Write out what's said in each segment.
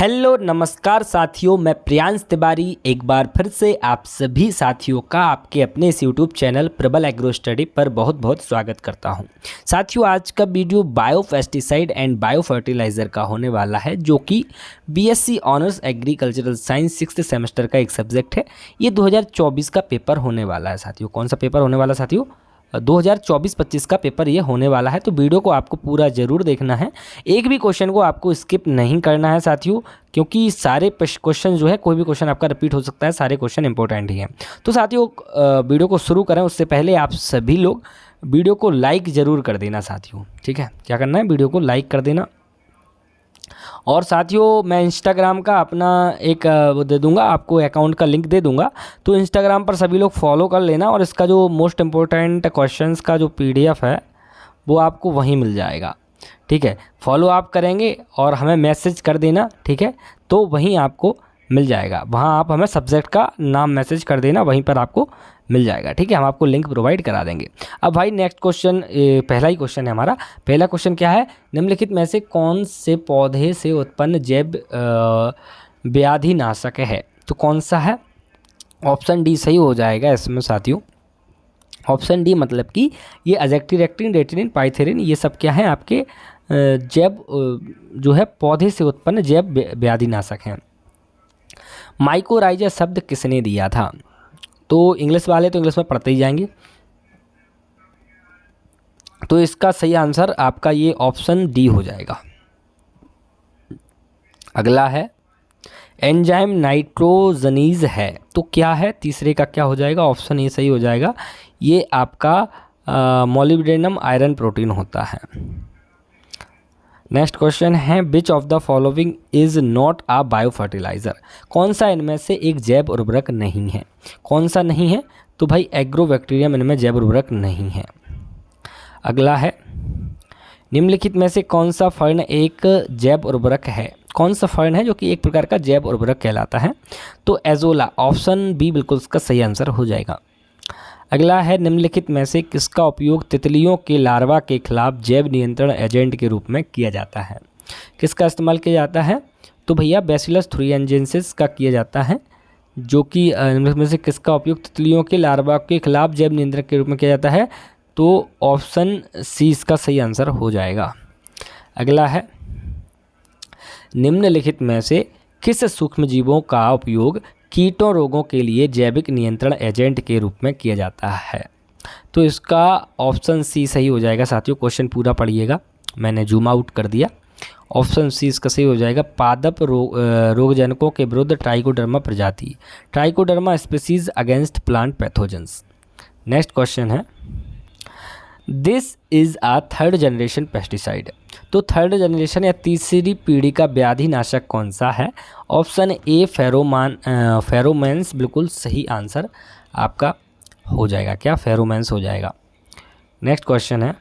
Hello नमस्कार साथियों, मैं प्रियांश तिवारी एक बार फिर से आप सभी साथियों का आपके अपने इस यूट्यूब चैनल प्रबल एग्रो स्टडी पर बहुत बहुत स्वागत करता हूं। साथियों, आज का video bio pesticide and bio fertiliser का होने वाला है, जो कि BSc honours agricultural science 6th semester का एक सब्जेक्ट है। ये 2024 का पेपर होने वाला है साथियों। कौन सा पेपर होने वाला साथियों? 2024-25 का पेपर ये होने वाला है। तो वीडियो को आपको पूरा ज़रूर देखना है, एक भी क्वेश्चन को आपको स्किप नहीं करना है साथियों, क्योंकि सारे क्वेश्चन जो है, कोई भी क्वेश्चन आपका रिपीट हो सकता है, सारे क्वेश्चन इंपॉर्टेंट ही हैं। तो साथियों, वीडियो को शुरू करें उससे पहले आप सभी लोग वीडियो को लाइक ज़रूर कर देना साथियों। ठीक है, क्या करना है? वीडियो को लाइक कर देना। और साथियों, मैं इंस्टाग्राम का अपना एक वो दे दूंगा, आपको अकाउंट का लिंक दे दूंगा, तो इंस्टाग्राम पर सभी लोग फॉलो कर लेना। और इसका जो मोस्ट इम्पोर्टेंट क्वेश्चंस का जो पीडीएफ है वो आपको वहीं मिल जाएगा। ठीक है, फॉलो आप करेंगे और हमें मैसेज कर देना। ठीक है, तो वहीं आपको मिल जाएगा, वहाँ आप हमें सब्जेक्ट का नाम मैसेज कर देना, वहीं पर आपको मिल जाएगा। ठीक है, हम आपको लिंक प्रोवाइड करा देंगे। अब भाई नेक्स्ट क्वेश्चन, पहला ही क्वेश्चन है हमारा। पहला क्वेश्चन क्या है? निम्नलिखित में से कौन से पौधे से उत्पन्न जैव व्याधि नाशक है? तो कौन सा है? ऑप्शन डी सही हो जाएगा इसमें साथियों। ऑप्शन डी मतलब कि ये अजेक्टिरेक्टिन, रेटिनिन, पाइथेरिन, ये सब क्या है? आपके जैव जो है पौधे से उत्पन्न जैव व्याधि नाशक हैं। माइकोराइजा शब्द किसने दिया था? तो इंग्लिश वाले तो इंग्लिश में पढ़ते ही जाएंगे, तो इसका सही आंसर आपका ये ऑप्शन डी हो जाएगा। अगला है एंजाइम नाइट्रोजनीज है, तो क्या है? तीसरे का क्या हो जाएगा? ऑप्शन ए सही हो जाएगा। ये आपका मोलिब्डेनम आयरन प्रोटीन होता है। नेक्स्ट क्वेश्चन है which of the following is not a bio fertiliser? कौन सा इनमें से एक जैव उर्वरक नहीं है? कौन सा नहीं है? तो भाई एग्रोबैक्टीरियम इनमें जैव उर्वरक नहीं है। अगला है निम्नलिखित में से कौन सा फर्न एक जैव उर्वरक है? कौन सा फर्न है जो कि एक प्रकार का जैव उर्वरक कहलाता है? तो एजोला, ऑप्शन बी बिल्कुल इसका सही आंसर हो जाएगा। अगला है निम्नलिखित में से किसका उपयोग तितलियों के लार्वा के खिलाफ जैव नियंत्रण एजेंट के रूप में किया जाता है? किसका इस्तेमाल किया जाता है? तो भैया बैसिलस थ्रिएंजेंसिस का किया जाता है, जो कि निम्नलिखित में से किसका उपयोग तितलियों के लार्वा के खिलाफ जैव नियंत्रण के रूप में किया जाता है? तो ऑप्शन सी इसका सही आंसर हो जाएगा। अगला है निम्नलिखित में से किस सूक्ष्मजीवों का उपयोग कीटों रोगों के लिए जैविक नियंत्रण एजेंट के रूप में किया जाता है? तो इसका ऑप्शन सी सही हो जाएगा साथियों। क्वेश्चन पूरा पढ़िएगा, मैंने जूम आउट कर दिया। ऑप्शन सी इसका सही हो जाएगा। पादप रोगजनकों के विरुद्ध ट्राइकोडर्मा प्रजाति, Trichoderma species against plant pathogens. Next question है this is a third generation pesticide. तो थर्ड जनरेशन या तीसरी पीढ़ी का व्याधि नाशक कौन सा है? ऑप्शन ए फेरोमेंस बिल्कुल सही आंसर आपका हो जाएगा। क्या? फेरोमेंस हो जाएगा। नेक्स्ट क्वेश्चन है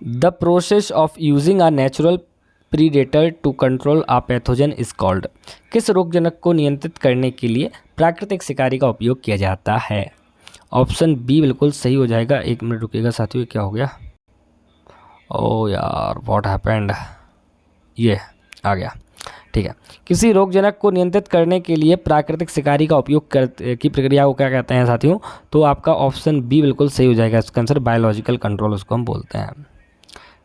the process of using a natural predator to control a pathogen is called. किस रोगजनक को नियंत्रित करने के लिए प्राकृतिक शिकारी का उपयोग किया जाता है? ऑप्शन बी बिल्कुल सही हो जाएगा। एक मिनट रुकिएगा साथियों, क्या हो गया? ओ यार, व्हाट हैपेंड? ये आ गया। ठीक है, किसी रोगजनक को नियंत्रित करने के लिए प्राकृतिक शिकारी का उपयोग की प्रक्रिया को क्या कहते हैं साथियों? तो आपका ऑप्शन बी बिल्कुल सही हो जाएगा। इसका आंसर बायोलॉजिकल कंट्रोल उसको हम बोलते हैं।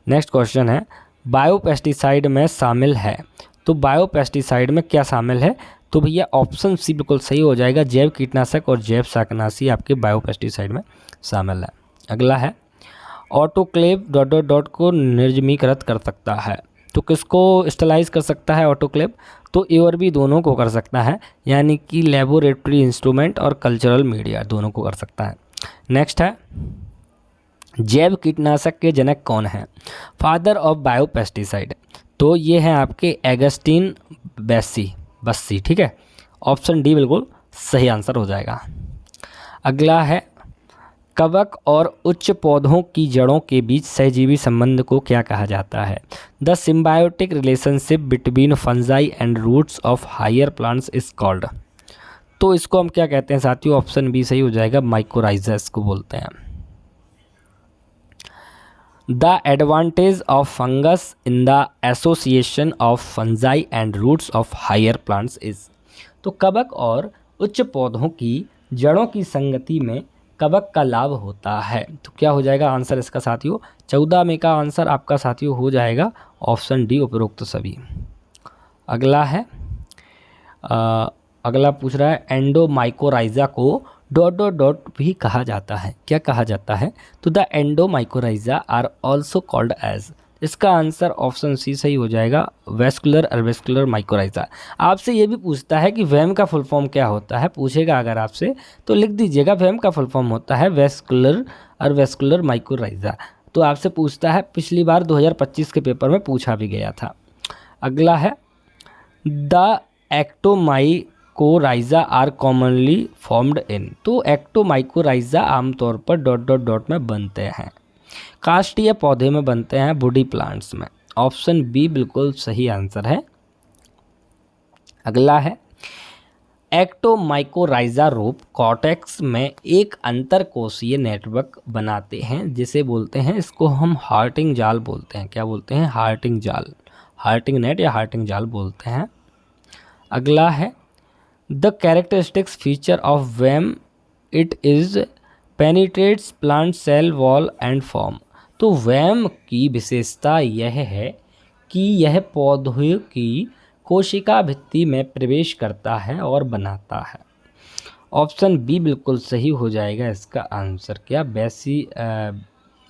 नेक्स्ट क्वेश्चन है बायो पेस्टिसाइड में शामिल है। तो बायो पेस्टिसाइड में क्या शामिल है? तो भैया ऑप्शन सी बिल्कुल सही हो जाएगा। जैव कीटनाशक और जैव शाकनाशी आपके बायो पेस्टिसाइड में शामिल है। अगला है ऑटोक्लेव डॉट डॉट डॉट को निर्जमीकृत कर सकता है। तो किसको स्टलाइज कर सकता है ऑटोक्लेव? तो ए और बी दोनों को कर सकता है, यानी कि लेबोरेटरी इंस्ट्रूमेंट और कल्चरल मीडिया दोनों को कर सकता है। नेक्स्ट है जैव कीटनाशक के जनक कौन है? फादर ऑफ बायो पेस्टिसाइड, तो ये हैं आपके एगस्टीन बस्सी। ठीक है, ऑप्शन डी बिल्कुल सही आंसर हो जाएगा। अगला है कवक और उच्च पौधों की जड़ों के बीच सहजीवी संबंध को क्या कहा जाता है? The symbiotic relationship between fungi and roots of higher plants is called. तो इसको हम क्या कहते हैं साथियों? ऑप्शन बी सही हो जाएगा। माइकोराइजा इसको बोलते हैं। The advantage of fungus in the association of fungi and roots of higher plants is. तो कवक और उच्च पौधों की जड़ों की संगति में कवक का लाभ होता है। तो क्या हो जाएगा आंसर इसका साथियों? 14 में का आंसर आपका साथियों हो जाएगा ऑप्शन डी, उपरोक्त सभी। अगला है अगला पूछ रहा है एंडोमाइकोराइजा को डॉट डॉट डॉट भी कहा जाता है। क्या कहा जाता है? तो the endomycorrhiza are also called as. इसका आंसर ऑप्शन सी सही हो जाएगा, वेस्कुलर अर्वेस्कुलर माइकोराइजा। आपसे ये भी पूछता है कि वैम का फुल फॉर्म क्या होता है, पूछेगा अगर आपसे तो लिख दीजिएगा वैम का फुल फॉर्म होता है वेस्कुलर अर्वेस्कुलर माइकोराइजा। तो आपसे पूछता है, पिछली बार 2025 के पेपर में पूछा भी गया था। अगला है the ectomycorrhiza are commonly formed in. तो एक्टोमाइकोराइजा आमतौर पर डॉट डॉट डॉट में बनते हैं, काष्ठीय पौधे में बनते हैं, वुडी प्लांट्स में। ऑप्शन बी बिल्कुल सही आंसर है। अगला है एक्टोमाइकोराइजा रूप कॉर्टेक्स में एक अंतरकोशीय नेटवर्क बनाते हैं जिसे बोलते हैं, इसको हम हार्टिंग जाल बोलते हैं। क्या बोलते हैं? हार्टिंग जाल, हार्टिंग नेट या हार्टिंग जाल बोलते हैं। अगला है the characteristics feature of VAM it is penetrates plant cell wall and form. तो वैम की विशेषता यह है कि यह पौधों की कोशिका भित्ति में प्रवेश करता है और बनाता है। ऑप्शन बी बिल्कुल सही हो जाएगा इसका आंसर। क्या?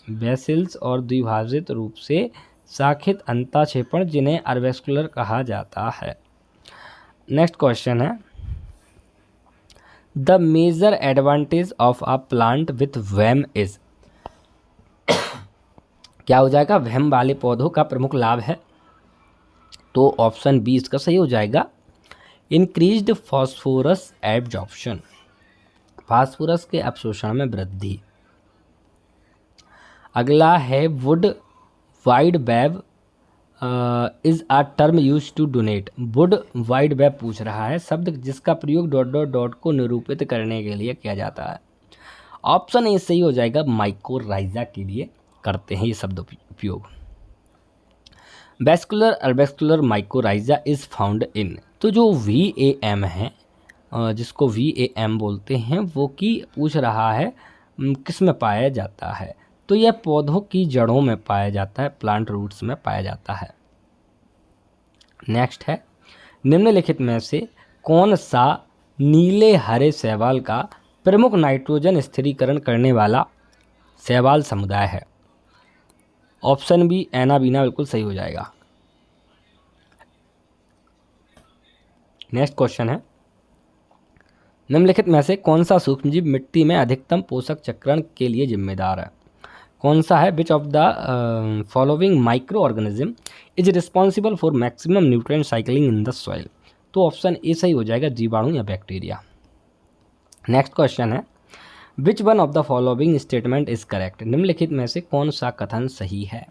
बेसिल्स और द्विभाजित रूप से शाखित अंताक्षेपण जिन्हें अर्वेस्कुलर कहा जाता है। नेक्स्ट क्वेश्चन है the major advantage of a plant with VAM is. क्या हो जाएगा? वैम वाले पौधों का प्रमुख लाभ है, तो ऑप्शन बी इसका सही हो जाएगा, इंक्रीज्ड फॉस्फोरस एब्जॉर्प्शन, फास्फोरस के अवशोषण में वृद्धि। अगला है wood wide web is a term use to donate. Wood wide web पूछ रहा है, शब्द जिसका प्रयोग डॉट डॉट डॉट को निरूपित करने के लिए किया जाता है। ऑप्शन ए सही हो जाएगा, माइकोराइजा के लिए करते हैं ये शब्द उपयोग। Vesicular arbuscular mycorrhiza is found in. तो जो VAM है, जिसको VAM बोलते हैं, वो की पूछ रहा है किस में पाया जाता है। तो यह पौधों की जड़ों में पाया जाता है, प्लांट रूट्स में पाया जाता है। नेक्स्ट है निम्नलिखित में से कौन सा नीले हरे शैवाल का प्रमुख नाइट्रोजन स्थिरीकरण करने वाला शैवाल समुदाय है। ऑप्शन बी एनाबीना बिल्कुल सही हो जाएगा। नेक्स्ट क्वेश्चन है निम्नलिखित में से कौन सा सूक्ष्मजीव मिट्टी में अधिकतम पोषक चक्रण के लिए जिम्मेदार है। कौन सा है? Which of the following micro organism is responsible for maximum nutrient cycling in the soil. तो ऑप्शन ए सही हो जाएगा, जीवाणु या बैक्टीरिया। नेक्स्ट क्वेश्चन है which one of the following statement is correct. निम्नलिखित में से कौन सा कथन सही है।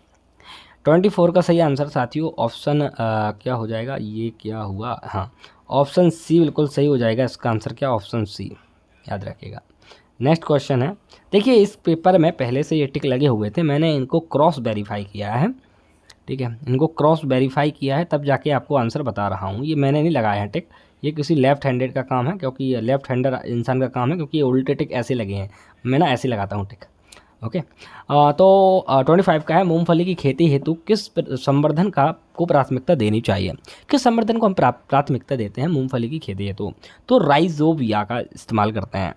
24 का सही आंसर साथियों ऑप्शन क्या हो जाएगा? ये क्या हुआ? हाँ, ऑप्शन सी बिल्कुल सही हो जाएगा इसका आंसर। क्या? ऑप्शन सी, याद रखिएगा। नेक्स्ट क्वेश्चन है, देखिए इस पेपर में पहले से ये टिक लगे हुए थे, मैंने इनको क्रॉस वेरीफाई किया है। ठीक है, इनको क्रॉस वेरीफाई किया है तब जाके आपको आंसर बता रहा हूँ। ये मैंने नहीं लगाया है टिक, ये किसी लेफ्ट हैंडेड का काम है, क्योंकि ये लेफ्ट हैंडर इंसान का काम है, क्योंकि ये उल्टे टिक ऐसे लगे हैं, मैं ना ऐसे लगाता हूँ टिक। ओके, तो 25 का है मूंगफली की खेती हेतु किस संवर्धन को प्राथमिकता देनी चाहिए। किस संवर्धन को हम प्राथमिकता देते हैं मूंगफली की खेती हेतु? तो राइजोबिया का इस्तेमाल करते हैं।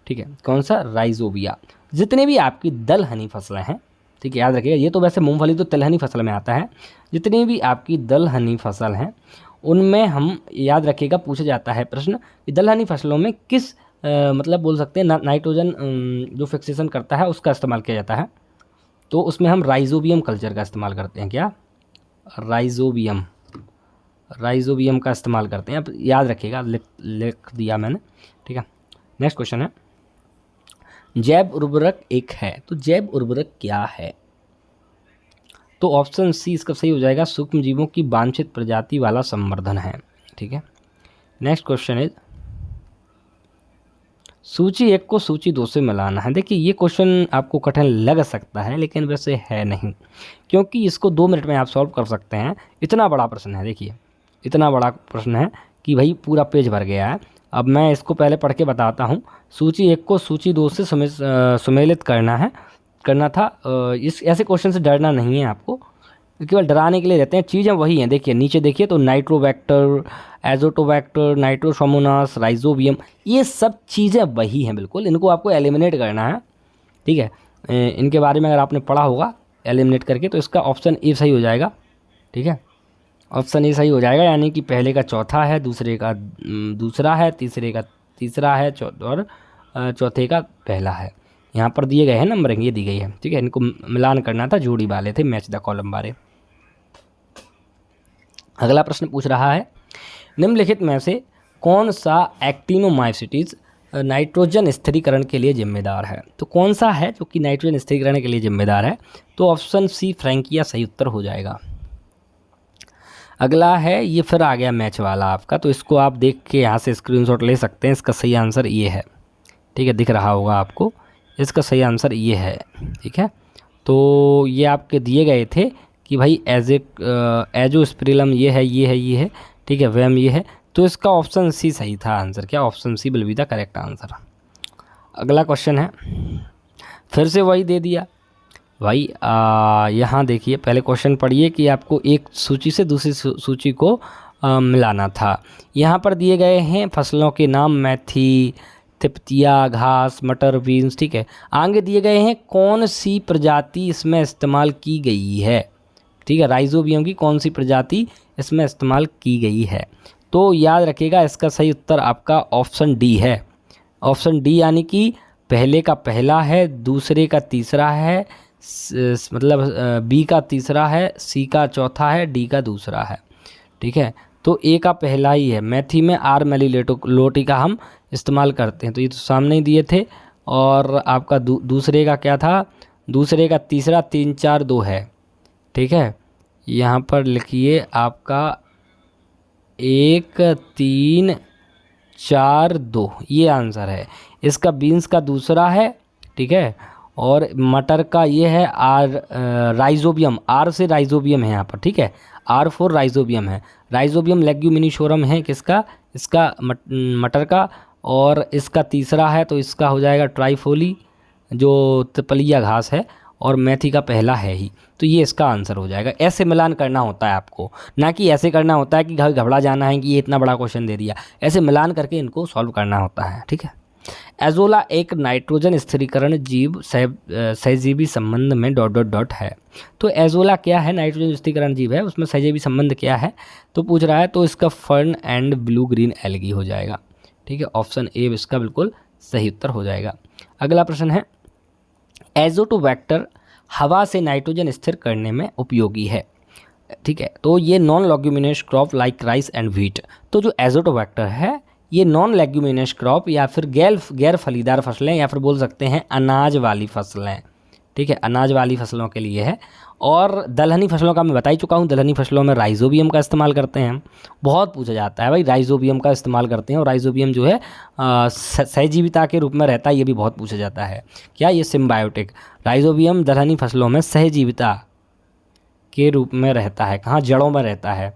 ठीक है, कौन सा? राइजोबिया। जितने भी आपकी दलहनी फसलें हैं, ठीक है, याद रखिएगा, ये तो वैसे मूंगफली तो तिलहनी फसल में आता है। जितनी भी आपकी दलहनी फसल हैं उनमें हम, याद रखिएगा, पूछा जाता है प्रश्न कि दलहनी फसलों में किस मतलब बोल सकते हैं नाइट्रोजन जो फिक्सेशन करता है उसका इस्तेमाल किया जाता है। तो उसमें हम राइजोबियम कल्चर का इस्तेमाल करते हैं। क्या? राइजोबियम का इस्तेमाल करते हैं। अब याद रखिएगा, लिख दिया मैंने। ठीक है, नेक्स्ट क्वेश्चन है जैव उर्वरक एक है, तो जैव उर्वरक क्या है? तो ऑप्शन सी इसका सही हो जाएगा, सूक्ष्म जीवों की वांछित प्रजाति वाला संवर्धन है। ठीक है, नेक्स्ट क्वेश्चन इज सूची 1 को सूची 2 से मिलाना है। देखिए ये क्वेश्चन आपको कठिन लग सकता है लेकिन वैसे है नहीं, क्योंकि इसको 2 मिनट में आप सॉल्व कर सकते हैं। इतना बड़ा प्रश्न है, देखिए इतना बड़ा प्रश्न है कि भाई पूरा पेज भर गया है। अब मैं इसको पहले पढ़ के बताता हूँ। सूची 1 को सूची 2 से सुमेलित करना था। इस ऐसे क्वेश्चन से डरना नहीं है आपको, केवल डराने के लिए रहते हैं। चीज़ें वही हैं, देखिए नीचे देखिए तो नाइट्रोबैक्टर, एजोटोबैक्टर, नाइट्रोसोमोनास, राइजोबियम, ये सब चीज़ें वही हैं बिल्कुल। इनको आपको एलिमिनेट करना है, ठीक है। इनके बारे में अगर आपने पढ़ा होगा एलिमिनेट करके, तो इसका ऑप्शन ए सही हो जाएगा, ठीक है। ऑप्शन ए सही हो जाएगा, यानी कि पहले का चौथा है, दूसरे का दूसरा है, तीसरे का तीसरा है, और चौथे का पहला है। यहाँ पर दिए गए हैं नंबरिंग, ये दी गई है, ठीक है। इनको मिलान करना था, जोड़ी वाले थे, मैच द कॉलम वाले। अगला प्रश्न पूछ रहा है, निम्नलिखित में से कौन सा एक्टिनोमाइसिटीज नाइट्रोजन स्थिरीकरण के लिए जिम्मेदार है? तो कौन सा है जो कि नाइट्रोजन स्थिरीकरण के लिए जिम्मेदार है? तो ऑप्शन सी फ्रैंकिया सही उत्तर हो जाएगा। अगला है, ये फिर आ गया मैच वाला आपका, तो इसको आप देख के यहाँ से स्क्रीनशॉट ले सकते हैं। इसका सही आंसर ये है, ठीक है, दिख रहा होगा आपको। इसका सही आंसर ये है, ठीक है। तो ये आपके दिए गए थे कि भाई एजोस्पिरिलम ये है, ये है, ये है, ठीक है, वैम ये है। तो इसका ऑप्शन सी सही था आंसर। क्या? Option c will be the correct answer. अगला क्वेश्चन है, फिर से वही दे दिया भाई। यहाँ देखिए, पहले क्वेश्चन पढ़िए कि आपको एक सूची से दूसरी सूची को मिलाना था। यहाँ पर दिए गए हैं फसलों के नाम, मेथी, तिपतिया, घास, मटर, बीन्स, ठीक है। आगे दिए गए हैं कौन सी प्रजाति इसमें इस्तेमाल की गई है, ठीक है। राइजोबियम की कौन सी प्रजाति इसमें इस्तेमाल की गई है? तो याद रखिएगा, इसका सही उत्तर आपका ऑप्शन डी है। ऑप्शन डी, यानी कि पहले का पहला है, दूसरे का तीसरा है, मतलब बी का तीसरा है, सी का चौथा है, डी का दूसरा है, ठीक है। तो ए का पहला ही है। मेथी में आर मेलिलोटी का हम इस्तेमाल करते हैं, तो ये तो सामने ही दिए थे। और आपका दूसरे का क्या था? दूसरे का तीसरा 3 4 2 है, ठीक है। यहाँ पर लिखिए आपका 1 3 4 2, ये आंसर है। इसका बीन्स का दूसरा है, ठीक है। और मटर का ये है राइजोबियम, आर से राइजोबियम है यहाँ पर, ठीक है। आर फॉर राइजोबियम है। राइजोबियम लेग्यूमिनिशोरम है किसका? इसका मटर का। और इसका तीसरा है, तो इसका हो जाएगा ट्राइफोली, जो त्रिपलिया घास है। और मेथी का पहला है ही, तो ये इसका आंसर हो जाएगा। ऐसे मिलान करना होता है आपको, ना कि ऐसे करना होता है कि घबरा जाना है कि ये इतना बड़ा क्वेश्चन दे दिया। ऐसे मिलान करके इनको सॉल्व करना होता है, ठीक है। एजोला एक नाइट्रोजन स्थिरीकरण जीव सहजीवी संबंध में ... है। तो एजोला क्या है? नाइट्रोजन स्थिरीकरण जीव है, उसमें सहजीवी संबंध क्या है तो पूछ रहा है। तो इसका fern and blue green algae हो जाएगा, ठीक है। ऑप्शन ए इसका बिल्कुल सही उत्तर हो जाएगा। अगला प्रश्न है, एजोटोबैक्टर हवा से नाइट्रोजन स्थिर करने में उपयोगी है, ठीक है। तो ये non leguminous crop like rice and wheat. तो जो एजोटोबैक्टर है, ये नॉन लेग्यूमिनेस क्रॉप या फिर गैर फलीदार फसलें, या फिर बोल सकते हैं अनाज वाली फसलें, ठीक है, अनाज वाली फसलों के लिए है। और दलहनी फसलों का मैं बता ही चुका हूँ। दलहनी फसलों में राइजोबियम का इस्तेमाल करते हैं हम, बहुत पूछा जाता है भाई, राइजोबियम का इस्तेमाल करते हैं। और राइजोबियम जो है सहजीविता के रूप में रहता है, ये भी बहुत पूछा जाता है। क्या? ये सिम्बायोटिक। राइजोबियम दलहनी फसलों में सहजीविता के रूप में रहता है। कहाँ? जड़ों में रहता है,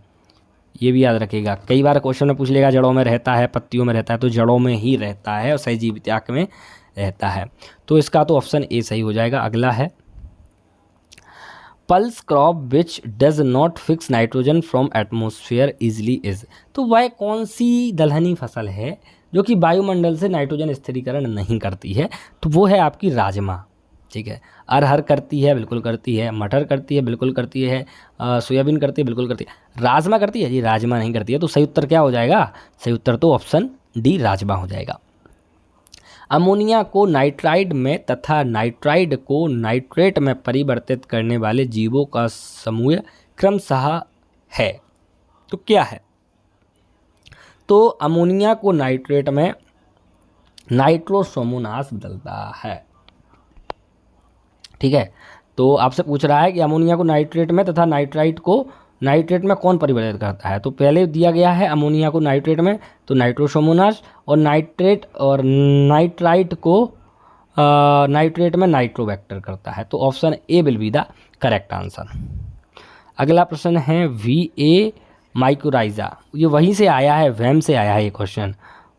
ये भी याद रखिएगा। कई बार क्वेश्चन में पूछ लेगा जड़ों में रहता है, पत्तियों में रहता है, तो जड़ों में ही रहता है और सहजीविता में रहता है। तो इसका तो ऑप्शन ए सही हो जाएगा। अगला है, pulse crop which does not fix nitrogen from atmosphere easily is. तो वह कौन सी दलहनी फसल है जो कि वायुमंडल से नाइट्रोजन स्थिरीकरण नहीं करती है? तो वो है आपकी राजमा, ठीक है। अरहर करती है, बिल्कुल करती है। मटर करती है, बिल्कुल करती है। सोयाबीन करती है, बिल्कुल करती है। राजमा करती है जी? राजमा नहीं करती है। तो सही उत्तर क्या हो जाएगा? सही उत्तर तो ऑप्शन डी राजमा हो जाएगा। अमोनिया को नाइट्राइड में तथा नाइट्राइड को नाइट्रेट में परिवर्तित करने वाले जीवों का समूह क्रमशः है, तो क्या है? तो अमोनिया को नाइट्रेट में नाइट्रोसोमोनास बदलता है, ठीक है। तो आपसे पूछ रहा है कि अमोनिया को नाइट्रेट में तथा नाइट्राइट को नाइट्रेट में कौन परिवर्तित करता है? तो पहले दिया गया है अमोनिया को नाइट्रेट में, तो नाइट्रोसोमोनास, और नाइट्रेट और नाइट्राइट को नाइट्रेट में नाइट्रोबैक्टर करता है। तो option A will be the correct answer. अगला प्रश्न है VA माइकोराइजा, ये वहीं से आया है, वैम से आया है ये क्वेश्चन,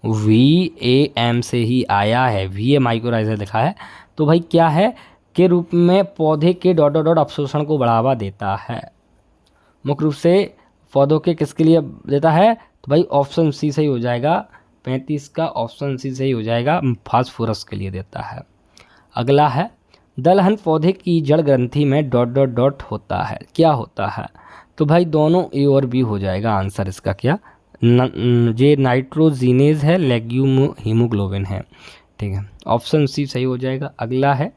VAM से ही आया है, VA माइकोराइजा लिखा है। तो भाई क्या है के रूप में पौधे के डॉट डॉट डॉट अवशोषण को बढ़ावा देता है, मुख्य रूप से पौधों के किसके लिए देता है? तो भाई ऑप्शन सी सही हो जाएगा, 35 का ऑप्शन सी सही हो जाएगा, फास्फोरस के लिए देता है। अगला है दलहन पौधे की जड़ ग्रंथि में डॉट डॉट डॉट होता है, क्या होता है? तो भाई दोनों ए और बी हो जाएगा आंसर इसका। क्या ये नाइट्रोजीनेज है, लेग्यूम हीमोग्लोबिन है, ठीक है, ऑप्शन सी सही हो जाएगा। अगला है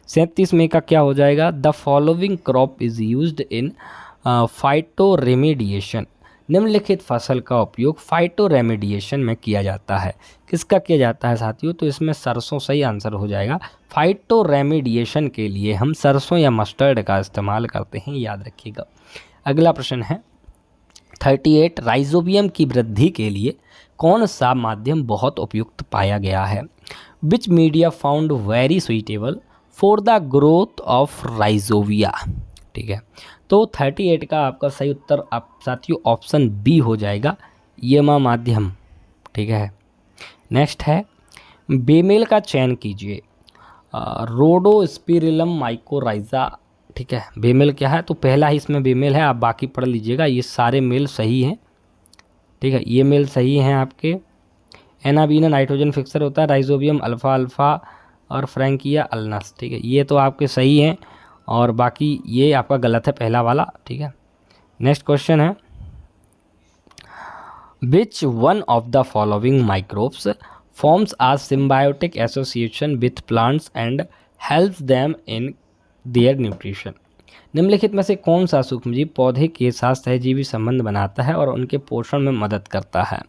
37 में का क्या हो जाएगा? The following crop is used in phyto remediation, निम्नलिखित फसल का उपयोग फाइटो रेमेडिएशन में किया जाता है, किसका किया जाता है साथियों? तो इसमें सरसों सही आंसर हो जाएगा। फाइटो रेमेडिएशन के लिए हम सरसों या मस्टर्ड का इस्तेमाल करते हैं, याद रखिएगा। अगला प्रश्न है 38, राइजोबियम की वृद्धि के लिए कौन सा माध्यम बहुत उपयुक्त पाया गया है? Which media found very suitable for the growth of rhizobia, ठीक है। तो 38 का आपका सही उत्तर आप साथियों ऑप्शन बी हो जाएगा, येमा माध्यम, ठीक है। नेक्स्ट है बेमेल का चयन कीजिए, रोडोस्पिरिलम माइकोराइजा, ठीक है। बेमेल क्या है? तो पहला ही इसमें बेमेल है, आप बाकी पढ़ लीजिएगा, ये सारे मेल सही हैं, ठीक है, ये मेल सही हैं आपके। एनाबीना नाइट्रोजन फिक्सर होता है, राइजोबियम अल्फ़ा अल्फ़ा और फ्रैंकिया अल्नस, ठीक है, ये तो आपके सही हैं, और बाकी ये आपका गलत है पहला वाला, ठीक है। नेक्स्ट क्वेश्चन है which one of the following microbes forms a symbiotic association with plants and helps them in their nutrition, निम्नलिखित में से कौन सा सूक्ष्मजीव पौधे के साथ सहजीवी संबंध बनाता है और उनके पोषण में मदद करता है?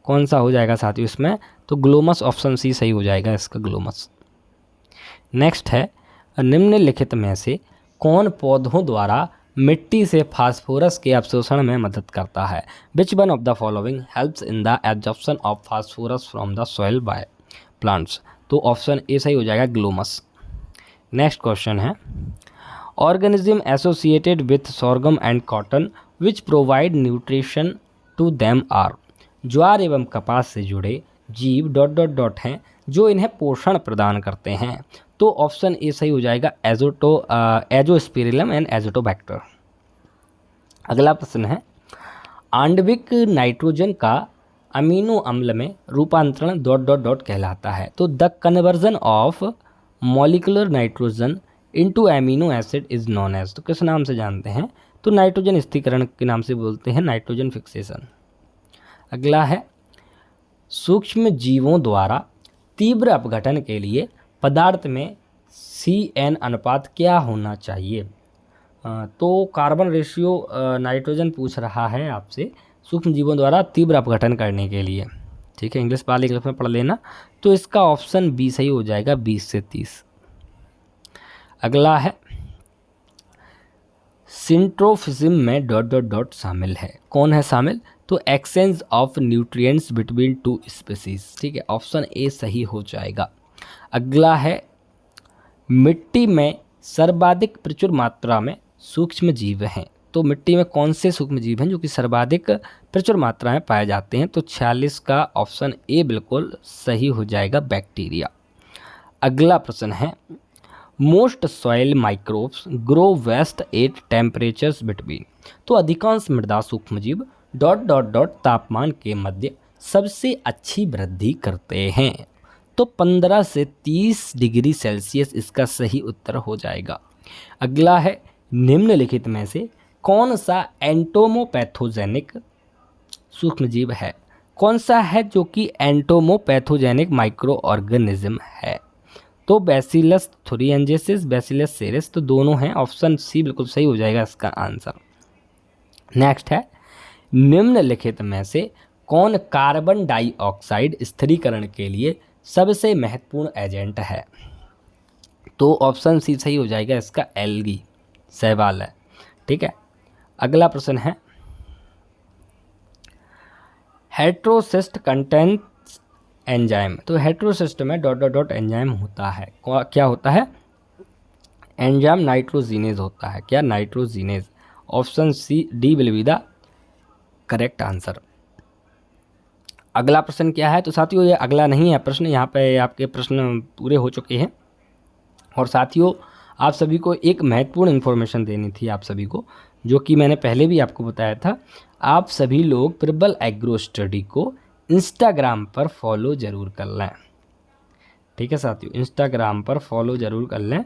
कौन सा हो जाएगा साथियों इसमें? तो ग्लोमस, ऑप्शन सी सही हो जाएगा इसका, ग्लोमस। नेक्स्ट है निम्नलिखित में से कौन पौधों द्वारा मिट्टी से फास्फोरस के अवशोषण में मदद करता है? Which one of the following helps in the absorption of phosphorus from the soil by plants? तो ऑप्शन ए सही हो जाएगा, ग्लोमस। नेक्स्ट क्वेश्चन है organism associated with sorghum and cotton which provide nutrition to them are, ज्वार एवं कपास से जुड़े जीव डॉट डॉट डॉट हैं जो इन्हें पोषण प्रदान करते हैं। तो ऑप्शन ए सही हो जाएगा, एजोस्पिरिलम एंड एजोटोबैक्टर। अगला प्रश्न है आणविक नाइट्रोजन का अमीनो अम्ल में रूपांतरण डॉट डॉट डॉट कहलाता है। तो the conversion of molecular nitrogen into amino acid is known as, तो किस नाम से जानते हैं? तो नाइट्रोजन स्थिरीकरण के नाम से बोलते हैं, नाइट्रोजन फिक्सेशन। अगला है सूक्ष्म जीवों द्वारा तीव्र अपघटन के लिए पदार्थ में CN अनुपात क्या होना चाहिए? तो कार्बन रेशियो नाइट्रोजन पूछ रहा है आपसे सूक्ष्म जीवों द्वारा तीव्र अपघटन करने के लिए, ठीक है, इंग्लिश वाले क्लास में पढ़ लेना। तो इसका ऑप्शन बी सही हो जाएगा, 20 से 30। अगला है सिंट्रोफिज्म में डॉट डॉट डॉट शामिल है, कौन है शामिल? तो exchange of nutrients between two species, ठीक है, ऑप्शन ए सही हो जाएगा। अगला है मिट्टी में सर्वाधिक प्रचुर मात्रा में सूक्ष्म जीव हैं, तो मिट्टी में कौन से सूक्ष्म जीव हैं जो कि सर्वाधिक प्रचुर मात्रा में पाए जाते हैं? तो 46 का ऑप्शन ए बिल्कुल सही हो जाएगा, बैक्टीरिया। अगला प्रश्न है most soil microbes grow best at temperatures between, तो अधिकांश मृदा सूक्ष्मजीव डॉट डॉट डॉट तापमान के मध्य सबसे अच्छी वृद्धि करते हैं। तो 15 से 30 डिग्री सेल्सियस इसका सही उत्तर हो जाएगा। अगला है निम्नलिखित में से कौन सा एंटोमोपैथोजेनिक सूक्ष्मजीव है? कौन सा है जो कि एंटोमोपैथोजेनिक माइक्रो ऑर्गेनिज्म है? तो बैसिलस थुरिएंजेसिस, बैसिलस सेरेस, तो दोनों हैं, ऑप्शन सी बिल्कुल सही हो जाएगा इसका आंसर। नेक्स्ट है निम्नलिखित में से कौन कार्बन डाइऑक्साइड स्थिरीकरण के लिए सबसे महत्वपूर्ण एजेंट है? तो ऑप्शन सी सही हो जाएगा इसका, एल्गी, शैवाल है, ठीक है। अगला प्रश्न है हेट्रोसिस्ट कंटेंट्स एंजाइम। तो हेट्रोसिस्ट में डॉट डॉट डॉट एंजाइम होता है, क्या होता है? एंजाइम नाइट्रोजीनेज होता है। क्या? Nitrogenase. Option C D will be the correct answer. अगला प्रश्न क्या है? तो साथियों ये अगला नहीं है प्रश्न, यहाँ पे आपके प्रश्न पूरे हो चुके हैं। और साथियों आप सभी को एक महत्वपूर्ण इन्फॉर्मेशन देनी थी आप सभी को, जो कि मैंने पहले भी आपको बताया था। आप सभी लोग प्रबल एग्रो स्टडी को इंस्टाग्राम पर फॉलो ज़रूर कर लें। ठीक है साथियों, इंस्टाग्राम पर फॉलो ज़रूर कर लें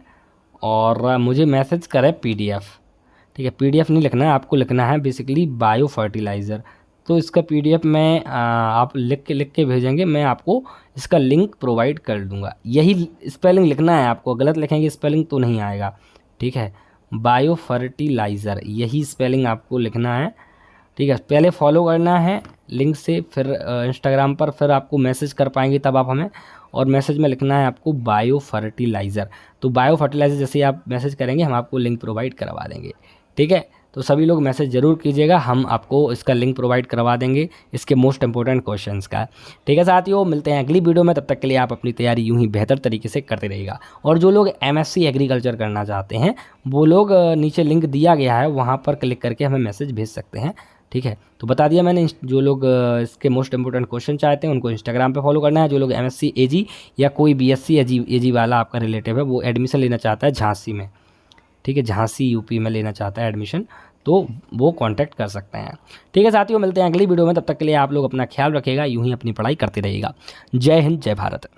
और मुझे मैसेज करें PDF। ठीक है, PDF नहीं लिखना है आपको, लिखना है बेसिकली बायो फर्टिलाइज़र। तो इसका PDF में आप लिख के भेजेंगे, मैं आपको इसका लिंक प्रोवाइड कर दूंगा। यही स्पेलिंग लिखना है आपको, गलत लिखेंगे स्पेलिंग तो नहीं आएगा। ठीक है, बायो फर्टिलाइज़र यही स्पेलिंग आपको लिखना है। ठीक है, पहले फॉलो करना है लिंक से, फिर इंस्टाग्राम पर, फिर आपको मैसेज कर पाएंगे तब आप हमें, और मैसेज में लिखना है आपको बायो फर्टिलाइज़र। तो बायो फर्टिलाइज़र जैसे आप मैसेज करेंगे हम आपको लिंक प्रोवाइड करवा देंगे। ठीक है, तो सभी लोग मैसेज ज़रूर कीजिएगा, हम आपको इसका लिंक प्रोवाइड करवा देंगे इसके मोस्ट इंपॉर्टेंट क्वेश्चंस का। ठीक है साथियों, मिलते हैं अगली वीडियो में, तब तक के लिए आप अपनी तैयारी यूं ही बेहतर तरीके से करते रहिएगा। और जो लोग MSc एग्रीकल्चर करना चाहते हैं वो लोग नीचे लिंक दिया गया है वहाँ पर क्लिक करके हमें मैसेज भेज सकते हैं। ठीक है, तो बता दिया मैंने, जो लोग इसके मोस्ट इंपॉर्टेंट क्वेश्चन चाहते हैं उनको इंस्टाग्राम पे फॉलो करना है। जो लोग MSc AG या कोई BSc AG वाला आपका रिलेटिव है वो एडमिशन लेना चाहता है झांसी में, ठीक है, झांसी UP में लेना चाहता है एडमिशन, तो वो कांटेक्ट कर सकते हैं। ठीक है साथियों, मिलते हैं अगली वीडियो में, तब तक के लिए आप लोग अपना ख्याल रखिएगा, यूं ही अपनी पढ़ाई करते रहिएगा। जय हिंद, जय भारत।